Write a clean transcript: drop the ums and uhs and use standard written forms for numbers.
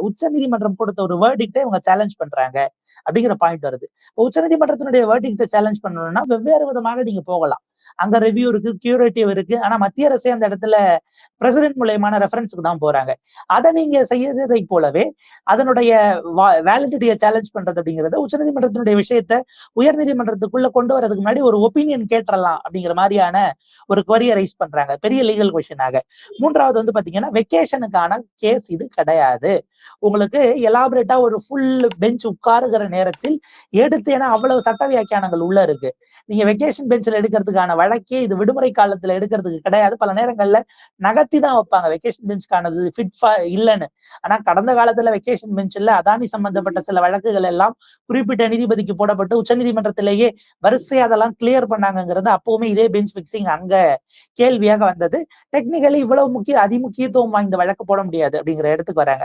உச்ச நீதிமன்றம் கொடுத்த ஒரு வேர்டிக்டை இவங்க சேலஞ்ச் பண்றாங்க அப்படிங்கிற பாயிண்ட் வருது. உச்ச நீதிமன்றத்தினுடைய வேர்டிக்டை சேலஞ்ச் பண்ணணும்னா வெவ்வேறு விதமாக நீங்க போகலாம். அங்க ரிவ்யூ இருக்கு, கியூரேட்டிவ் இருக்கு. ஆனா மத்திய அரசே அந்த இடத்துல பிரசிடென்ட் மூலியமான ரெஃபரன்ஸ்க்கு தான் போறாங்க. அதை நீங்க செய்யறதை போலவே அதனுடைய வேலிடிட்டியை சேலஞ்ச் பண்றது அப்படிங்கிறது உச்சநீதிமன்றத்தினுடைய விஷயத்தை உயர்நீதிமன்றத்துக்குள்ள கொண்டு வரதுக்கு முன்னாடி ஒரு ஒப்பீனியன் கேட்டுறலாம் அப்படிங்கிற மாதிரியான ஒரு குவரியை ரைஸ் பண்றாங்க, பெரிய லீகல் கொஸ்டினாக. மூன்றாவது வந்து பாத்தீங்கன்னா, வெக்கேஷனுக்கான கேஸ் இது கிடையாது. உங்களுக்கு எலாபரேட்டா ஒரு ஃபுல் பெஞ்ச் உட்காருகிற நேரத்தில் எடுத்து, ஏன்னா அவ்வளவு சட்ட வியாக்கியானங்கள் உள்ள இருக்கு. நீங்க வெக்கேஷன் பெஞ்சில் எடுக்கிறதுக்கான வழக்கே இது விடுமுறை காலத்துல எடுக்கிறதுக்கு கிடையாது. பல நேரங்கள்ல நகர்த்தி தான் வைப்பாங்க வெக்கேஷன் பெஞ்ச்கானது ஃபிட் இல்லைன்னு. ஆனா கடந்த காலத்துல வெக்கேஷன் பெஞ்ச்ல அதானி சம்பந்தப்பட்ட சில வழக்குகள் எல்லாம் குறிப்பிட்ட நீதிபதிக்கு போடப்பட்டு உச்சநீதிமன்றத்திலேயே வரிசையா அதெல்லாம் கிளியர் பண்ணாங்கிறது அப்பவுமே இதே பெஞ்ச் பிக்சிங் அங்க கேள்வியாக வந்தது. டெக்னிக்கலி இவ்வளவு அதிமுக்கியத்துவம் வாய்ந்த வழக்கு போட முடியாது அப்படிங்கிற இடத்துக்கு வராங்க.